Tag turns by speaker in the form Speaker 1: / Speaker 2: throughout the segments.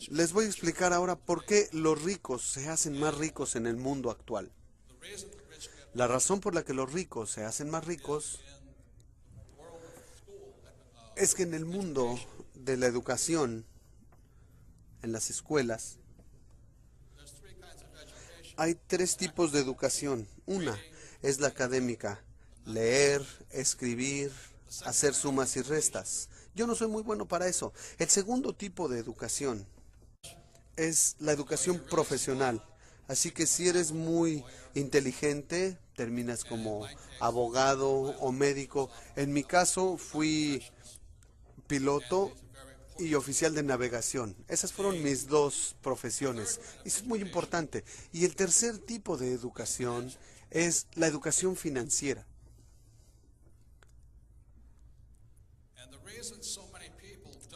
Speaker 1: Les voy a explicar ahora por qué los ricos se hacen más ricos en el mundo actual. La razón por la que los ricos se hacen más ricos es que en el mundo de la educación, en las escuelas, hay tres tipos de educación. Una es la académica: leer, escribir, hacer sumas y restas. Yo no soy muy bueno para eso. El segundo tipo de educación es la educación profesional. Así que si eres muy inteligente, terminas como abogado o médico. En mi caso fui piloto y oficial de navegación. Esas fueron mis dos profesiones. Y eso es muy importante. Y el tercer tipo de educación es la educación financiera.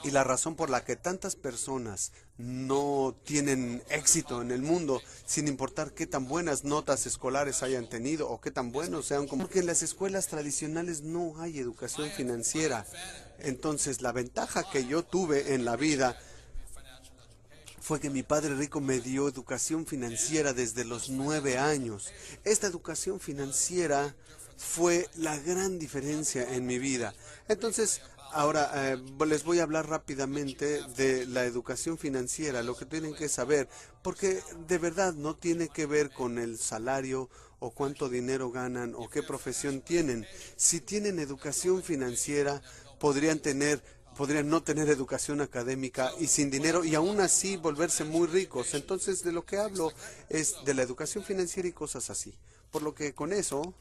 Speaker 1: Y la razón por la que tantas personas no tienen éxito en el mundo, sin importar qué tan buenas notas escolares hayan tenido o qué tan buenos sean, como porque en las escuelas tradicionales no hay educación financiera. Entonces, la ventaja que yo tuve en la vida fue que mi padre rico me dio educación financiera desde los 9 años. Esta educación financiera fue la gran diferencia en mi vida. Entonces, ahora les voy a hablar rápidamente de la educación financiera, lo que tienen que saber, porque de verdad no tiene que ver con el salario o cuánto dinero ganan o qué profesión tienen. Si tienen educación financiera, podrían no tener educación académica y sin dinero y aún así volverse muy ricos. Entonces, de lo que hablo es de la educación financiera y cosas así. Por lo que con eso,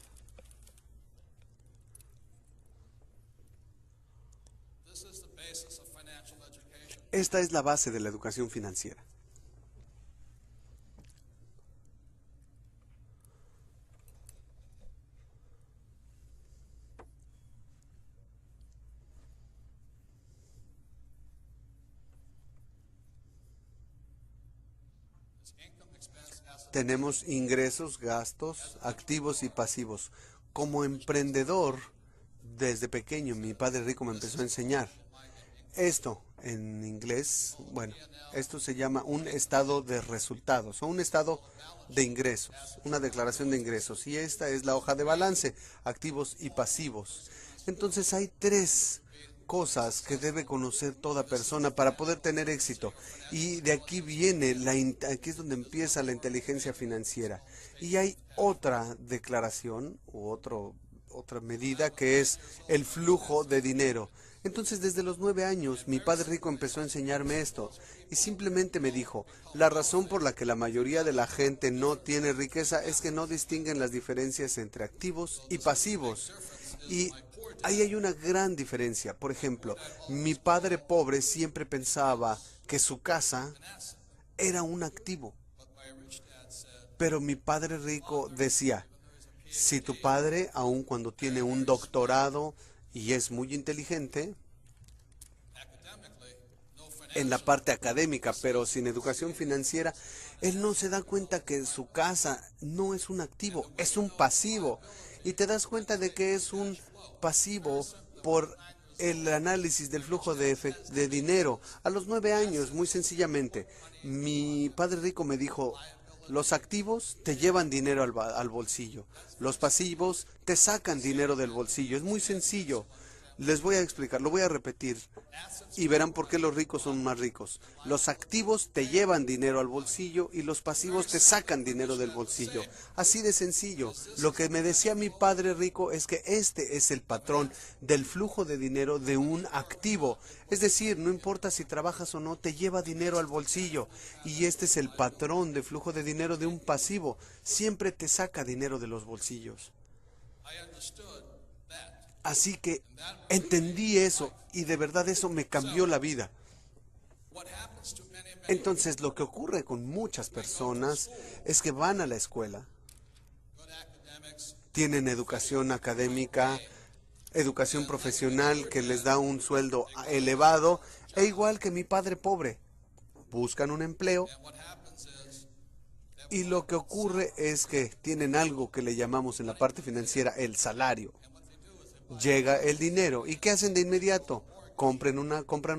Speaker 1: esta es la base de la educación financiera. Tenemos ingresos, gastos, activos y pasivos. Como emprendedor, desde pequeño, mi padre rico me empezó a enseñar. Esto, en inglés, bueno, esto se llama un estado de resultados o un estado de ingresos, una declaración de ingresos. Y esta es la hoja de balance, activos y pasivos. Entonces hay tres cosas que debe conocer toda persona para poder tener éxito. Y de aquí viene, aquí es donde empieza la inteligencia financiera. Y hay otra declaración u otra medida que es el flujo de dinero. Entonces, desde los 9 años, mi padre rico empezó a enseñarme esto y simplemente me dijo: la razón por la que la mayoría de la gente no tiene riqueza es que no distinguen las diferencias entre activos y pasivos. Y ahí hay una gran diferencia. Por ejemplo, mi padre pobre siempre pensaba que su casa era un activo, pero mi padre rico decía: si tu padre, aun cuando tiene un doctorado y es muy inteligente en la parte académica, pero sin educación financiera, él no se da cuenta que su casa no es un activo, es un pasivo. Y te das cuenta de que es un pasivo por el análisis del flujo de dinero. A los 9 años, muy sencillamente, mi padre rico me dijo: los activos te llevan dinero al bolsillo, los pasivos te sacan dinero del bolsillo. Es muy sencillo. Les voy a explicar, lo voy a repetir y verán por qué los ricos son más ricos. Los activos te llevan dinero al bolsillo y los pasivos te sacan dinero del bolsillo. Así de sencillo. Lo que me decía mi padre rico es que este es el patrón del flujo de dinero de un activo. Es decir, no importa si trabajas o no, te lleva dinero al bolsillo. Y este es el patrón de flujo de dinero de un pasivo. Siempre te saca dinero de los bolsillos. Así que entendí eso y de verdad eso me cambió la vida. Entonces lo que ocurre con muchas personas es que van a la escuela, tienen educación académica, educación profesional que les da un sueldo elevado, e igual que mi padre pobre, buscan un empleo y lo que ocurre es que tienen algo que le llamamos en la parte financiera el salario. Llega el dinero. ¿Y qué hacen de inmediato? compran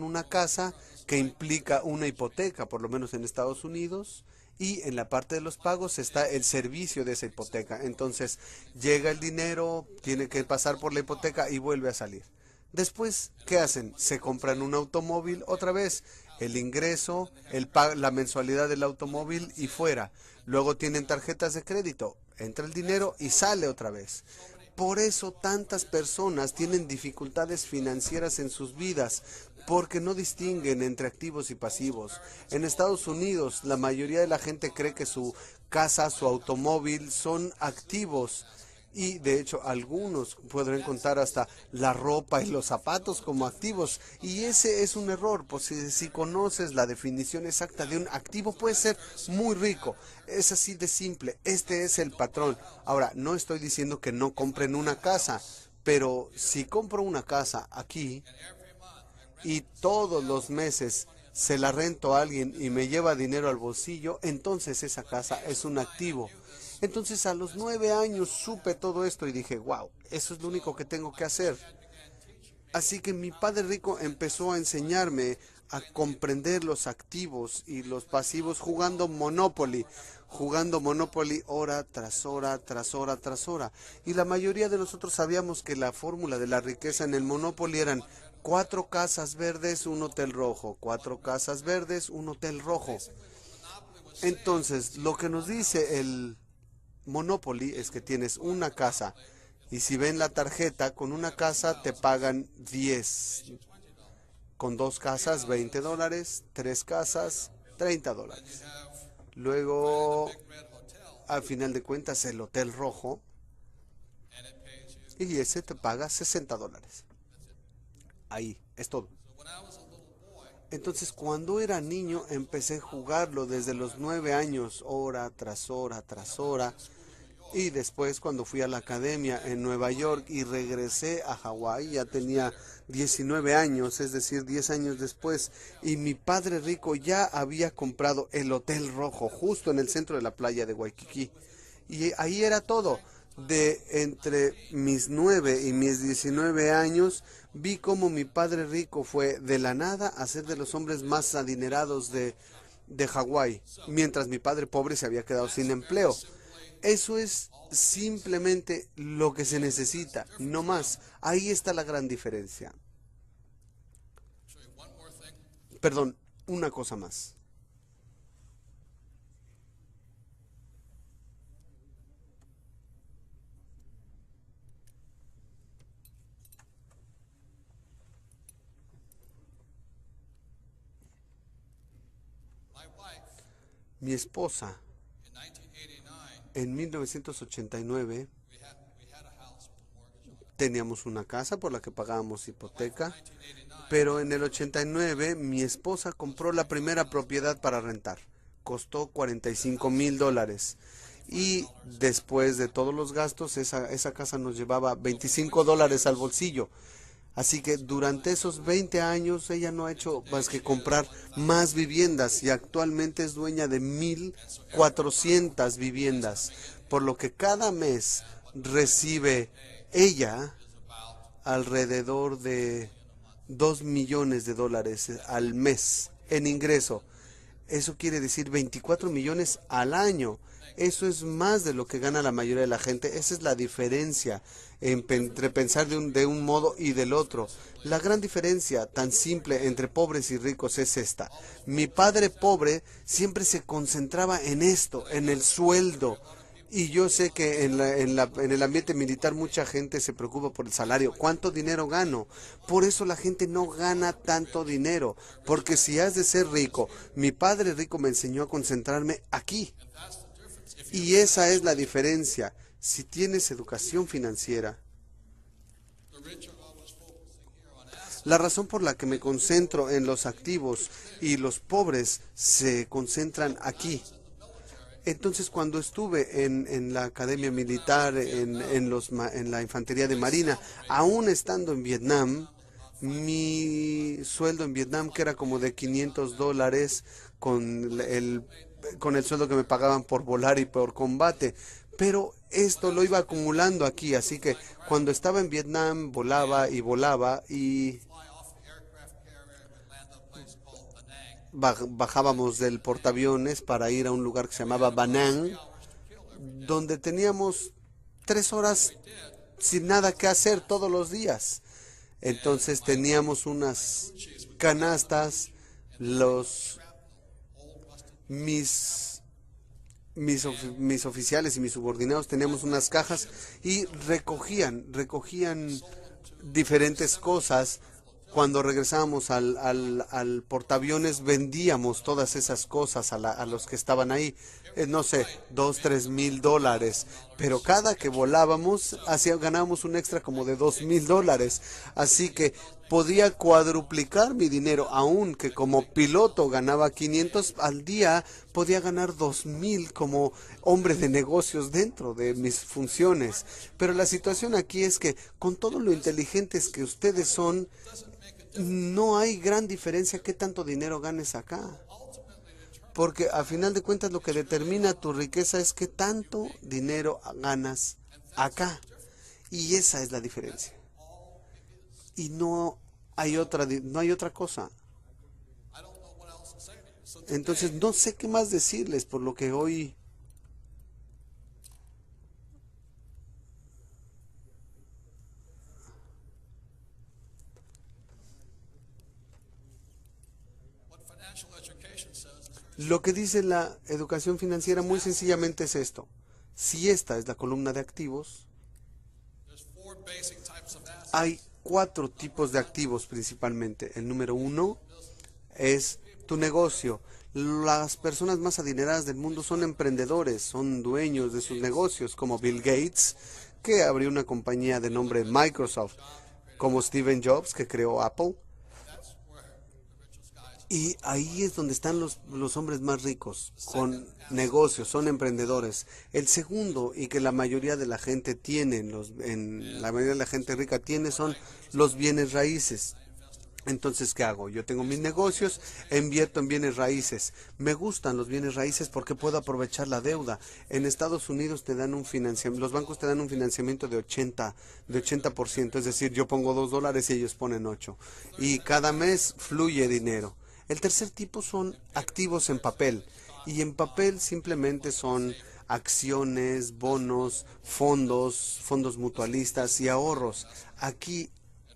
Speaker 1: una casa que implica una hipoteca, por lo menos en Estados Unidos, y en la parte de los pagos está el servicio de esa hipoteca. Entonces llega el dinero, tiene que pasar por la hipoteca y vuelve a salir. Después, ¿qué hacen? Se compran un automóvil otra vez, el ingreso, la mensualidad del automóvil y fuera. Luego tienen tarjetas de crédito, entra el dinero y sale otra vez. Por eso tantas personas tienen dificultades financieras en sus vidas, porque no distinguen entre activos y pasivos. En Estados Unidos, la mayoría de la gente cree que su casa, su automóvil son activos. Y de hecho, algunos podrán contar hasta la ropa y los zapatos como activos. Y ese es un error, pues si conoces la definición exacta de un activo, puede ser muy rico. Es así de simple. Este es el patrón. Ahora, no estoy diciendo que no compren una casa, pero si compro una casa aquí y todos los meses se la rento a alguien y me lleva dinero al bolsillo, entonces esa casa es un activo. Entonces a los 9 años supe todo esto y dije, wow, eso es lo único que tengo que hacer. Así que mi padre rico empezó a enseñarme a comprender los activos y los pasivos jugando Monopoly hora tras hora, tras hora, tras hora. Y la mayoría de nosotros sabíamos que la fórmula de la riqueza en el Monopoly eran 4 casas verdes, un hotel rojo, 4 casas verdes, un hotel rojo. Entonces, lo que nos dice el Monopoly es que tienes una casa y si ven la tarjeta, con una casa te pagan 10, con 2 casas $20, 3 casas $30. Luego, al final de cuentas, el hotel rojo y ese te paga $60. Ahí, es todo. Entonces, cuando era niño, empecé a jugarlo desde los 9 años, hora tras hora, tras hora. Y después, cuando fui a la academia en Nueva York y regresé a Hawái, ya tenía 19 años, es decir, 10 años después. Y mi padre rico ya había comprado el Hotel Rojo, justo en el centro de la playa de Waikiki. Y ahí era todo. De entre mis 9 y mis 19 años, vi cómo mi padre rico fue de la nada a ser de los hombres más adinerados de Hawái, mientras mi padre pobre se había quedado sin empleo. Eso es simplemente lo que se necesita, no más. Ahí está la gran diferencia. Perdón, una cosa más. Mi esposa, en 1989, teníamos una casa por la que pagábamos hipoteca, pero en el 89 mi esposa compró la primera propiedad para rentar. Costó $45,000. Y después de todos los gastos, esa casa nos llevaba $25 al bolsillo. Así que durante esos 20 años ella no ha hecho más que comprar más viviendas y actualmente es dueña de 1,400 viviendas, por lo que cada mes recibe ella alrededor de $2 millones al mes en ingreso. Eso quiere decir 24 millones al año. Eso es más de lo que gana la mayoría de la gente. Esa es la diferencia entre pensar de un modo y del otro. La gran diferencia tan simple entre pobres y ricos es esta. Mi padre pobre siempre se concentraba en esto, en el sueldo. Y yo sé que en el ambiente militar mucha gente se preocupa por el salario. ¿Cuánto dinero gano? Por eso la gente no gana tanto dinero. Porque si has de ser rico, mi padre rico me enseñó a concentrarme aquí. Y esa es la diferencia. Si tienes educación financiera, la razón por la que me concentro en los activos y los pobres se concentran aquí. Entonces, cuando estuve en la academia militar, en la infantería de marina, aún estando en Vietnam, mi sueldo en Vietnam, que era como de $500 con el sueldo que me pagaban por volar y por combate. Pero esto lo iba acumulando aquí, así que cuando estaba en Vietnam volaba y volaba y bajábamos del portaaviones para ir a un lugar que se llamaba Banán, donde teníamos 3 horas sin nada que hacer todos los días. Entonces teníamos unas canastas, los mis mis oficiales y mis subordinados teníamos unas cajas y recogían diferentes cosas. Cuando regresábamos al portaaviones vendíamos todas esas cosas a los que estaban ahí, no sé, 2, 3 mil dólares, pero cada que volábamos ganábamos un extra como de 2 mil dólares, así que podía cuadruplicar mi dinero, aun que como piloto ganaba 500 al día, podía ganar 2,000 como hombre de negocios dentro de mis funciones. Pero la situación aquí es que con todo lo inteligentes que ustedes son, no hay gran diferencia qué tanto dinero ganes acá. Porque a final de cuentas lo que determina tu riqueza es qué tanto dinero ganas acá. Y esa es la diferencia. Y no hay otra cosa. Entonces no sé qué más decirles por lo que hoy. Lo que dice la educación financiera muy sencillamente es esto. Si esta es la columna de activos, hay 4 tipos de activos principalmente. El número 1 es tu negocio. Las personas más adineradas del mundo son emprendedores, son dueños de sus negocios, como Bill Gates, que abrió una compañía de nombre Microsoft, como Steve Jobs, que creó Apple. Y ahí es donde están los hombres más ricos, con negocios, son emprendedores. El segundo, y que la mayoría de la gente tiene, la mayoría de la gente rica tiene, son los bienes raíces. Entonces, ¿qué hago? Yo tengo mis negocios, invierto en bienes raíces. Me gustan los bienes raíces porque puedo aprovechar la deuda. En Estados Unidos te dan un financiamiento, los bancos te dan un financiamiento de 80%, es decir, yo pongo $2 y ellos ponen 8. Y cada mes fluye dinero. El tercer tipo son activos en papel. Y en papel simplemente son acciones, bonos, fondos mutualistas y ahorros. Aquí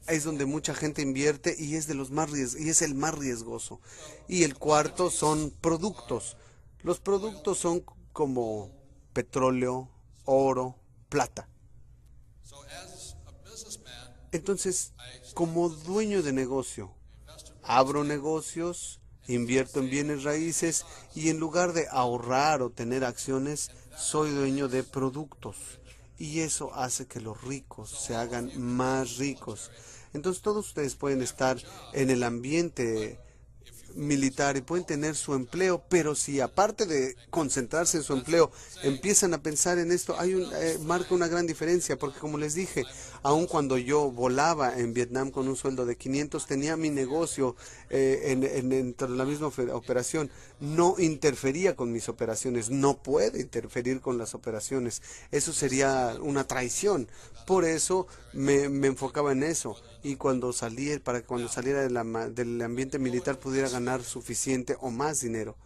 Speaker 1: es donde mucha gente invierte y es de los y es el más riesgoso. Y el cuarto son productos. Los productos son como petróleo, oro, plata. Entonces, como dueño de negocio, abro negocios, invierto en bienes raíces y en lugar de ahorrar o tener acciones, soy dueño de productos. Y eso hace que los ricos se hagan más ricos. Entonces todos ustedes pueden estar en el ambiente militar y pueden tener su empleo, pero si aparte de concentrarse en su empleo empiezan a pensar en esto, marca una gran diferencia, porque como les dije, aun cuando yo volaba en Vietnam con un sueldo de 500, tenía mi negocio dentro de la misma operación, no interfería con mis operaciones, no puede interferir con las operaciones, eso sería una traición, por eso me enfocaba en eso. Y para que cuando saliera del ambiente militar pudiera ganar suficiente o más dinero.